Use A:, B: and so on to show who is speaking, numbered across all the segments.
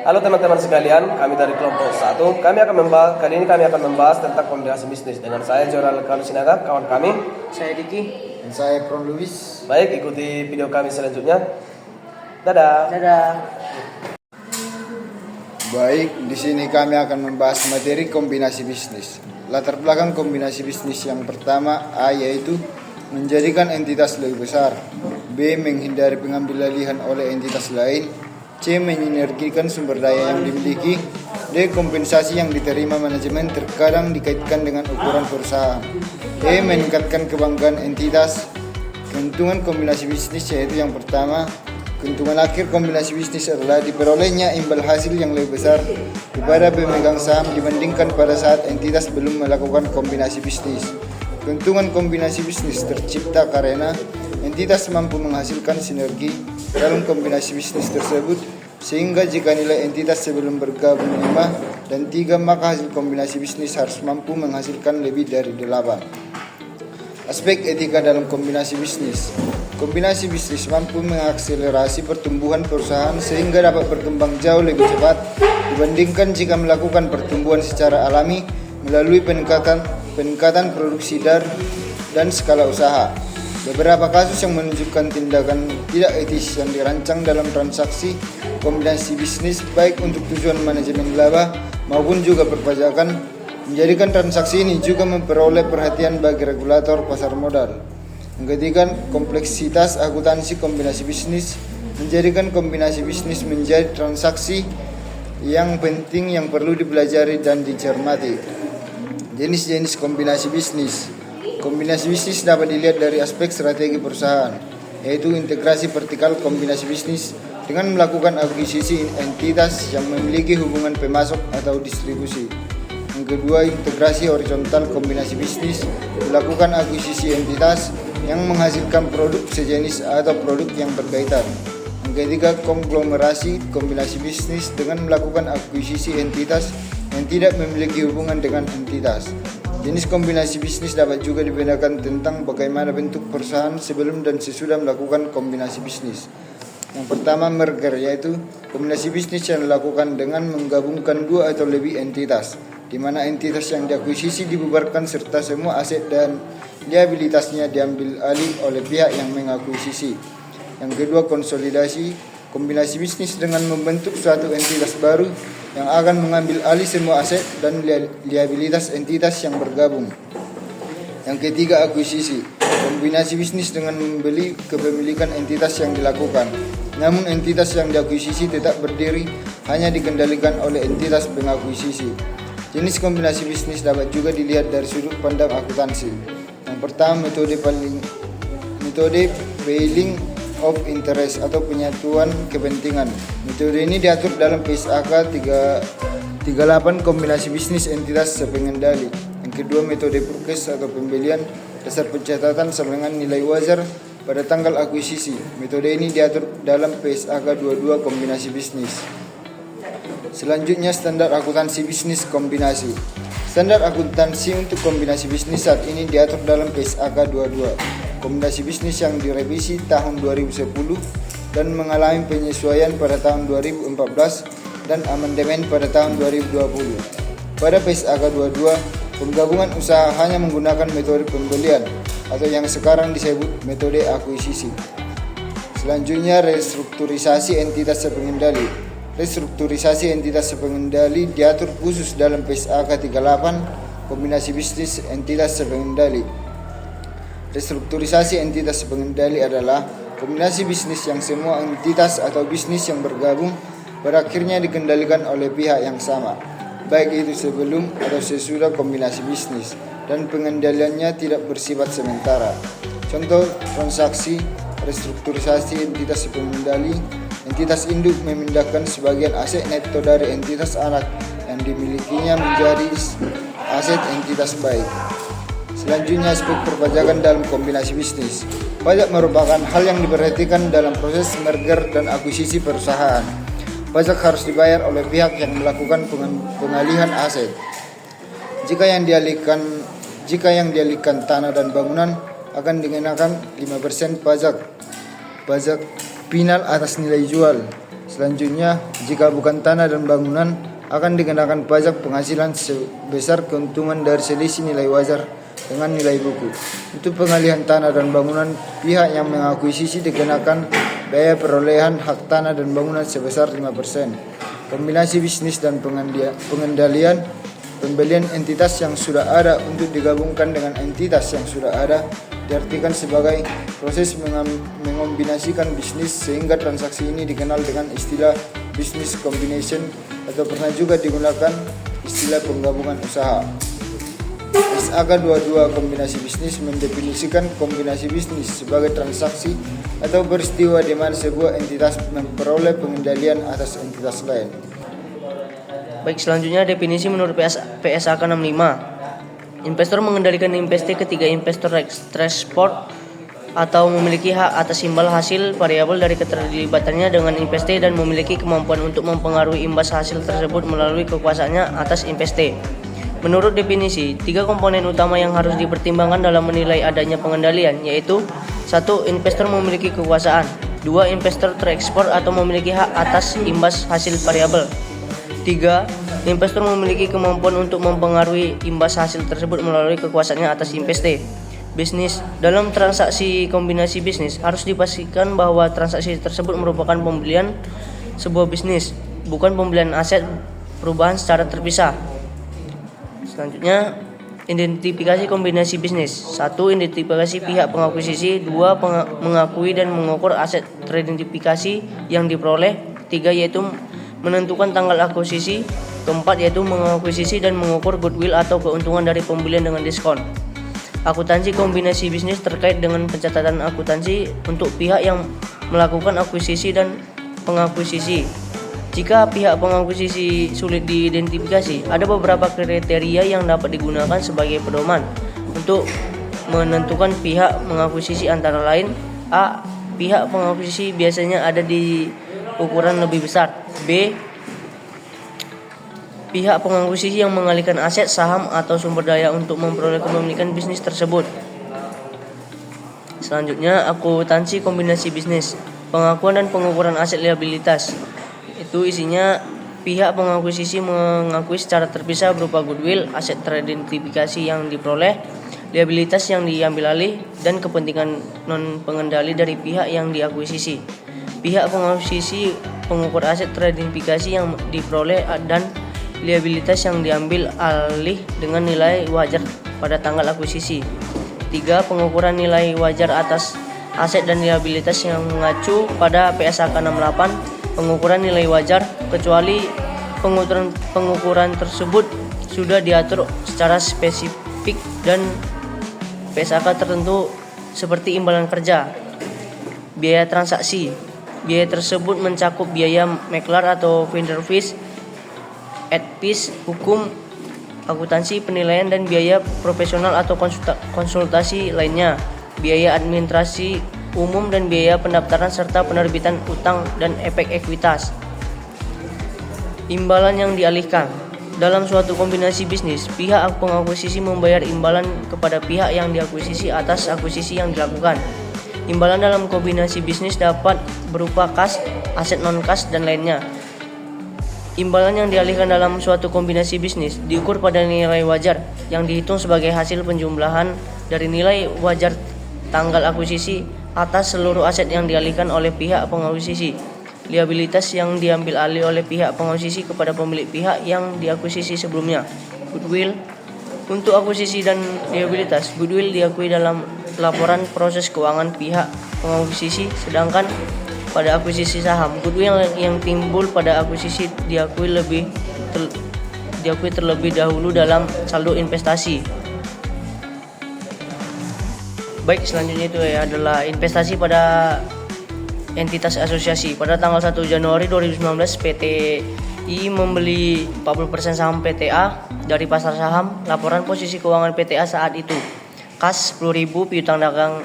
A: Halo teman-teman sekalian, kami dari kelompok 1. Kali ini kami akan membahas tentang kombinasi bisnis dengan saya Joral Kalusinaga, kawan kami.
B: Saya Diki.
C: Dan saya Pron Luis.
A: Baik, ikuti video kami selanjutnya. Dadah.
B: Dadah.
C: Baik, di sini kami akan membahas materi kombinasi bisnis. Latar belakang kombinasi bisnis yang pertama A, yaitu menjadikan entitas lebih besar. B, menghindari pengambil alihan oleh entitas lain. C, menyinergikan sumber daya yang dimiliki. D, kompensasi yang diterima manajemen terkadang dikaitkan dengan ukuran perusahaan. E, meningkatkan kebanggaan entitas. Keuntungan kombinasi bisnis yaitu yang pertama, keuntungan akhir kombinasi bisnis adalah diperolehnya imbal hasil yang lebih besar kepada pemegang saham dibandingkan pada saat entitas belum melakukan kombinasi bisnis. Keuntungan kombinasi bisnis tercipta karena entitas mampu menghasilkan sinergi dalam kombinasi bisnis tersebut, sehingga jika nilai entitas sebelum bergabung 5 dan 3, maka hasil kombinasi bisnis harus mampu menghasilkan lebih dari 8. Aspek etika dalam kombinasi bisnis. Kombinasi bisnis mampu mengakselerasi pertumbuhan perusahaan sehingga dapat berkembang jauh lebih cepat dibandingkan jika melakukan pertumbuhan secara alami melalui peningkatan produksi dan skala usaha. Beberapa kasus yang menunjukkan tindakan tidak etis yang dirancang dalam transaksi kombinasi bisnis baik untuk tujuan manajemen laba maupun juga perpajakan menjadikan transaksi ini juga memperoleh perhatian bagi regulator pasar modal. Yang ketiga, kompleksitas akuntansi kombinasi bisnis menjadikan kombinasi bisnis menjadi transaksi yang penting yang perlu dipelajari dan dicermati. Jenis-jenis kombinasi bisnis. Kombinasi bisnis dapat dilihat dari aspek strategi perusahaan, yaitu integrasi vertikal kombinasi bisnis dengan melakukan akuisisi entitas yang memiliki hubungan pemasok atau distribusi. Yang kedua, integrasi horizontal kombinasi bisnis melakukan akuisisi entitas yang menghasilkan produk sejenis atau produk yang berkaitan. Yang ketiga, konglomerasi kombinasi bisnis dengan melakukan akuisisi entitas yang tidak memiliki hubungan dengan entitas. Jenis kombinasi bisnis dapat juga dibedakan tentang bagaimana bentuk perusahaan sebelum dan sesudah melakukan kombinasi bisnis. Yang pertama, merger, yaitu kombinasi bisnis yang dilakukan dengan menggabungkan 2 atau lebih entitas, di mana entitas yang diakuisisi dibubarkan serta semua aset dan liabilitasnya diambil alih oleh pihak yang mengakuisisi. Yang kedua, konsolidasi, kombinasi bisnis dengan membentuk suatu entitas baru yang akan mengambil alih semua aset dan liabilitas entitas yang bergabung. Yang ketiga, akuisisi, kombinasi bisnis dengan membeli kepemilikan entitas yang dilakukan, namun entitas yang diakuisisi tetap berdiri hanya dikendalikan oleh entitas pengakuisisi. Jenis kombinasi bisnis dapat juga dilihat dari sudut pandang akuntansi. Yang pertama, metode Weighing of Interest atau penyatuan kepentingan. Metode ini diatur dalam PSAK 38 kombinasi bisnis entitas sepengendali. Yang kedua, metode purchase atau pembelian dasar pencatatan selengan nilai wajar pada tanggal akuisisi. Metode ini diatur dalam PSAK 22 kombinasi bisnis. Selanjutnya, standar akuntansi bisnis kombinasi. Standar akuntansi untuk kombinasi bisnis saat ini diatur dalam PSAK 22 kombinasi bisnis yang direvisi tahun 2010 dan mengalami penyesuaian pada tahun 2014 dan amandemen pada tahun 2020. Pada PSAK 22, penggabungan usaha hanya menggunakan metode pembelian atau yang sekarang disebut metode akuisisi. Selanjutnya, restrukturisasi entitas sepengendali. Restrukturisasi entitas sepengendali diatur khusus dalam PSAK 38 kombinasi bisnis entitas sepengendali. Restrukturisasi entitas sepengendali adalah kombinasi bisnis yang semua entitas atau bisnis yang bergabung pada akhirnya dikendalikan oleh pihak yang sama, baik itu sebelum atau sesudah kombinasi bisnis, dan pengendaliannya tidak bersifat sementara. Contoh transaksi restrukturisasi entitas sepengendali: entitas induk memindahkan sebagian aset neto dari entitas anak yang dimilikinya menjadi aset entitas baik. Selanjutnya, aspek perpajakan dalam kombinasi bisnis. Pajak merupakan hal yang diperhatikan dalam proses merger dan akuisisi perusahaan. Pajak harus dibayar oleh pihak yang melakukan pengalihan aset. Jika yang dialihkan tanah dan bangunan, akan dikenakan 5% pajak final atas nilai jual. Selanjutnya, jika bukan tanah dan bangunan, akan dikenakan pajak penghasilan sebesar keuntungan dari selisih nilai wajar dengan nilai buku. Untuk pengalihan tanah dan bangunan, pihak yang mengakuisisi dikenakan biaya perolehan hak tanah dan bangunan sebesar 5%. Kombinasi bisnis dan pengendalian pembelian entitas yang sudah ada untuk digabungkan dengan entitas yang sudah ada diartikan sebagai proses mengombinasikan bisnis, sehingga transaksi ini dikenal dengan istilah business combination atau pernah juga digunakan istilah penggabungan usaha. SAK 22 kombinasi bisnis mendefinisikan kombinasi bisnis sebagai transaksi atau peristiwa di mana sebuah entitas memperoleh pengendalian atas entitas lain.
B: Baik, selanjutnya definisi menurut PSAK 65. Investor mengendalikan investasi ketika investor transport atau memiliki hak atas imbal hasil variabel dari keterlibatannya dengan investasi dan memiliki kemampuan untuk mempengaruhi imbas hasil tersebut melalui kekuasaannya atas investasi. Menurut definisi, 3 komponen utama yang harus dipertimbangkan dalam menilai adanya pengendalian, yaitu 1. Investor memiliki kekuasaan. 2. Investor terekspor atau memiliki hak atas imbas hasil variabel. 3. Investor memiliki kemampuan untuk mempengaruhi imbas hasil tersebut melalui kekuasaannya atas investasi. Bisnis. Dalam transaksi kombinasi bisnis, harus dipastikan bahwa transaksi tersebut merupakan pembelian sebuah bisnis, bukan pembelian aset perubahan secara terpisah. Selanjutnya, identifikasi kombinasi bisnis. 1. Identifikasi pihak pengakuisisi. 2. Mengakui dan mengukur aset teridentifikasi yang diperoleh. 3. Yaitu menentukan tanggal akuisisi. 4. Yaitu mengakuisisi dan mengukur goodwill atau keuntungan dari pembelian dengan diskon. Akuntansi kombinasi bisnis terkait dengan pencatatan akuntansi untuk pihak yang melakukan akuisisi dan pengakuisisi. Jika pihak pengakuisisi sulit diidentifikasi, ada beberapa kriteria yang dapat digunakan sebagai pedoman untuk menentukan pihak mengakuisisi, antara lain: A. Pihak pengakuisisi biasanya ada di ukuran lebih besar. B. Pihak pengakuisisi yang mengalihkan aset, saham, atau sumber daya untuk memperoleh kepemilikan bisnis tersebut. Selanjutnya, akuntansi kombinasi bisnis, pengakuan dan pengukuran aset liabilitas. Itu isinya pihak pengakuisisi mengakui secara terpisah berupa goodwill, aset teridentifikasi yang diperoleh, liabilitas yang diambil alih, dan kepentingan non pengendali dari pihak yang diakuisisi. Pihak pengakuisisi pengukur aset teridentifikasi yang diperoleh dan liabilitas yang diambil alih dengan nilai wajar pada tanggal akuisisi. 3. Pengukuran nilai wajar atas aset dan liabilitas yang mengacu pada PSAK 68. Pengukuran nilai wajar, kecuali pengukuran tersebut sudah diatur secara spesifik dan PSAK tertentu seperti imbalan kerja. Biaya transaksi. Biaya tersebut mencakup biaya maklar atau vendor fees, fees, hukum, akuntansi, penilaian, dan biaya profesional atau konsultasi lainnya, biaya administrasi umum dan biaya pendaftaran serta penerbitan utang dan efek ekuitas. Imbalan yang dialihkan. Dalam suatu kombinasi bisnis, pihak pengakuisisi membayar imbalan kepada pihak yang diakuisisi atas akuisisi yang dilakukan. Imbalan dalam kombinasi bisnis dapat berupa kas, aset non-kas, dan lainnya. Imbalan yang dialihkan dalam suatu kombinasi bisnis diukur pada nilai wajar yang dihitung sebagai hasil penjumlahan dari nilai wajar tanggal akuisisi atas seluruh aset yang dialihkan oleh pihak pengakuisisi. Liabilitas yang diambil alih oleh pihak pengakuisisi kepada pemilik pihak yang diakuisisi sebelumnya. Goodwill. Untuk akuisisi dan liabilitas, goodwill diakui dalam laporan proses keuangan pihak pengakuisisi, sedangkan pada akuisisi saham, goodwill yang timbul pada akuisisi diakui terlebih dahulu dalam saldo investasi. Baik, selanjutnya itu adalah investasi pada entitas asosiasi. Pada tanggal 1 Januari 2019, PTI membeli 40% saham PTA dari pasar saham. Laporan posisi keuangan PTA saat itu: kas 10.000, piutang dagang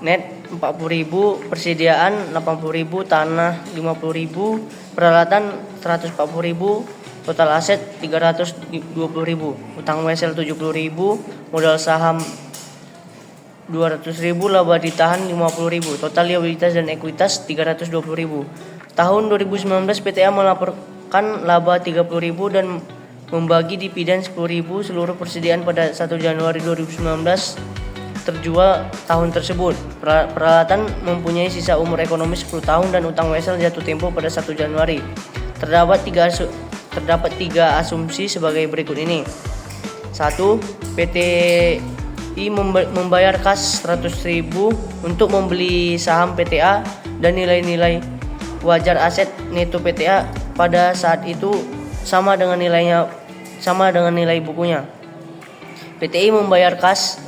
B: net 40.000, persediaan 80.000, tanah 50.000, peralatan 140.000, total aset 320.000, utang wesel 70.000, modal saham 200.000, laba ditahan 50.000, total liabilitas dan ekuitas 320.000. Tahun 2019 PTA melaporkan laba 30.000 dan membagi dividen 10.000. Seluruh persediaan pada 1 Januari 2019 terjual tahun tersebut. Peralatan mempunyai sisa umur ekonomi 10 tahun dan utang wesel jatuh tempo pada 1 Januari. Terdapat tiga asumsi sebagai berikut ini. 1. PTI membayar kas 100.000 untuk membeli saham PTA dan nilai-nilai wajar aset neto PTA pada saat itu sama dengan nilai bukunya. PTI membayar kas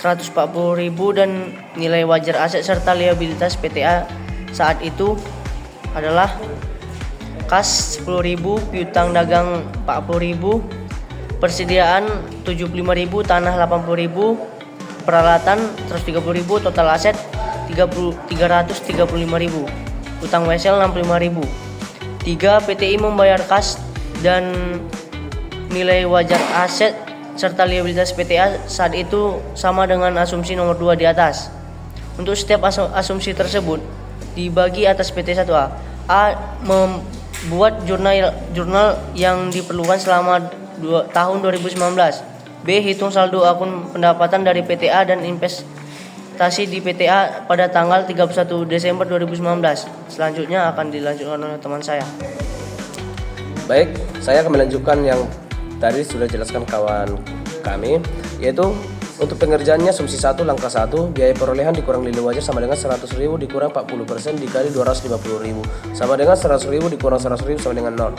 B: 140.000 dan nilai wajar aset serta liabilitas PTA saat itu adalah kas 10.000, piutang dagang 40.000, persediaan 75.000, tanah 80.000, peralatan 130.000, total aset 335.000, utang wesel 65.000. 3. PTI membayar kas dan nilai wajar aset serta liabilitas PTA saat itu sama dengan asumsi nomor 2 di atas. Untuk setiap asumsi tersebut dibagi atas PT 1A. A. Membuat jurnal yang diperlukan selama tahun 2019. B. Hitung saldo akun pendapatan dari PTA dan investasi di PTA pada tanggal 31 Desember 2019. Selanjutnya akan dilanjutkan oleh teman saya.
A: Baik, saya akan melanjutkan yang tadi sudah jelaskan kawan kami, yaitu untuk pengerjaannya asumsi 1 langkah 1, biaya perolehan dikurang nilai wajar sama dengan 100.000 dikurang 40% dikali 250.000 sama dengan 100.000 dikurang 100.000 sama dengan 0.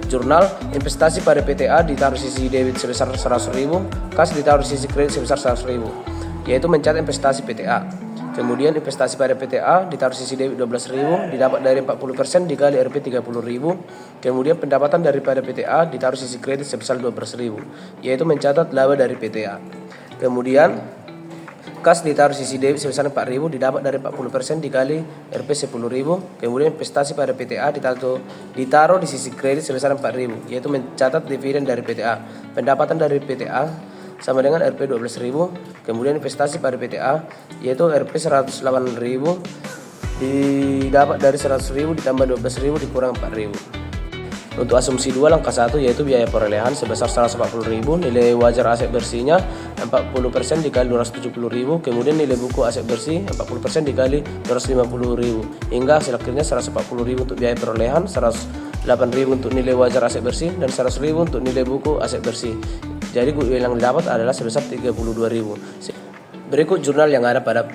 A: Jurnal investasi pada PTA ditaruh sisi debit sebesar 100.000, kas ditaruh sisi kredit sebesar 100.000, yaitu mencatat investasi PTA. Kemudian investasi pada PTA ditaruh sisi debit 12.000 didapat dari 40% dikali Rp 30.000. Kemudian pendapatan daripada PTA ditaruh sisi kredit sebesar 12.000, yaitu mencatat laba dari PTA. Kemudian kas ditaruh sisi debit sebesar 4.000 didapat dari 40% dikali Rp 10.000. Kemudian investasi pada PTA ditaruh di sisi kredit sebesar 4.000, yaitu mencatat dividen dari PTA. Pendapatan dari PTA sama dengan Rp 12.000. Kemudian investasi pada PTA yaitu Rp 108.000 didapat dari 100.000 ditambah 12.000 dikurang 4.000. Untuk asumsi 2 langkah 1 yaitu biaya perolehan sebesar 140.000, nilai wajar aset bersihnya 40% dikali 270.000, kemudian nilai buku aset bersih 40% dikali 250.000 hingga hasil akhirnya 140.000 untuk biaya perolehan, 108.000 untuk nilai wajar aset bersih dan 100.000 untuk nilai buku aset bersih. Jadi goodwill yang didapat adalah sebesar 32.000. Berikut jurnal yang ada pada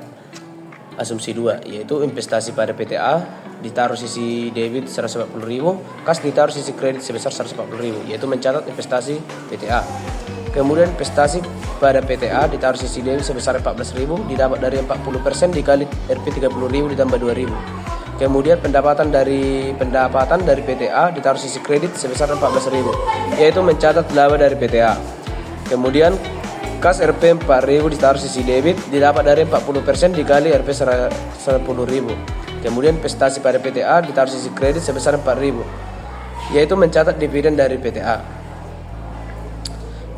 A: asumsi 2 yaitu investasi pada PTA ditaruh sisi debit 140.000, kas ditaruh sisi kredit sebesar 140.000, yaitu mencatat investasi PTA. Kemudian investasi pada PTA ditaruh sisi debit sebesar 14.000 didapat dari 40% dikali Rp 30.000 ditambah 2.000. Kemudian pendapatan dari PTA ditaruh sisi kredit sebesar 14.000, yaitu mencatat laba dari PTA. Kemudian kas Rp 4.000 ditaruh sisi debit didapat dari 40% dikali Rp 10.000. Kemudian investasi pada PTA ditaruh sisi kredit sebesar 4.000, yaitu mencatat dividen dari PTA.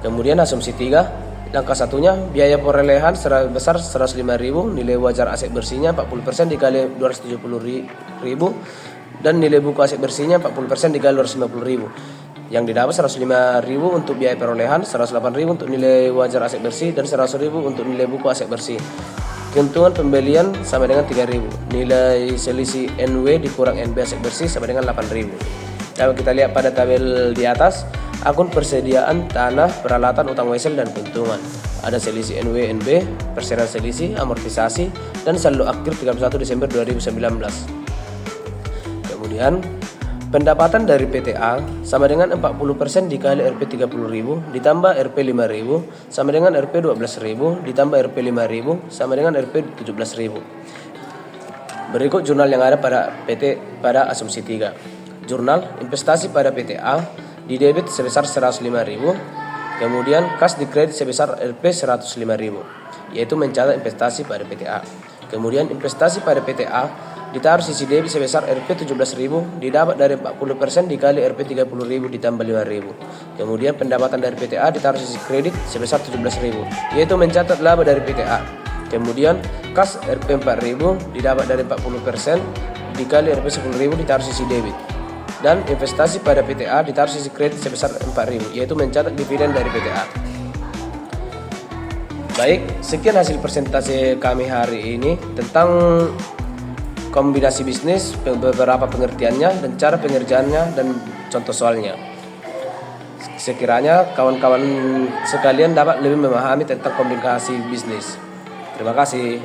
A: Kemudian asumsi 3 langkah 1-nya biaya perolehan sebesar 105.000, nilai wajar aset bersihnya 40% dikali 270.000 dan nilai buku aset bersihnya 40% dikali 250.000. Yang didapat 105.000 untuk biaya perolehan, 108.000 untuk nilai wajar aset bersih dan 100.000 untuk nilai buku aset bersih. Keuntungan pembelian sama dengan 3.000. Nilai selisih NW dikurang NB aset bersih sama dengan 8.000. Kalau kita lihat pada tabel di atas, akun persediaan tanah, peralatan, utang wesel dan keuntungan. Ada selisih NW, NB, persediaan selisih, amortisasi dan saldo akhir 31 Desember 2019. Kemudian pendapatan dari PTA sama dengan 40% dikali Rp 30.000 ditambah Rp 5.000 sama dengan Rp 12.000 ditambah Rp 5.000 sama dengan Rp 17.000. Berikut jurnal yang ada pada asumsi 3. Jurnal investasi pada PTA di debit sebesar 105.000, kemudian kas di kredit sebesar Rp 105.000, yaitu mencatat investasi pada PTA. Kemudian investasi pada PTA ditaruh sisi debit sebesar Rp 17.000 didapat dari 40% dikali Rp 30.000 ditambah 5.000. Kemudian pendapatan dari PTA ditaruh sisi kredit sebesar 17.000, yaitu mencatat laba dari PTA. Kemudian Kas Rp 4.000 didapat dari 40% dikali Rp 10.000 ditaruh sisi debit. Dan investasi pada PTA ditaruh sisi kredit sebesar 4.000, yaitu mencatat dividen dari PTA. Baik, sekian hasil presentasi kami hari ini tentang kombinasi bisnis, beberapa pengertiannya dan cara pengerjaannya dan contoh soalnya. Sekiranya kawan-kawan sekalian dapat lebih memahami tentang kombinasi bisnis. Terima kasih.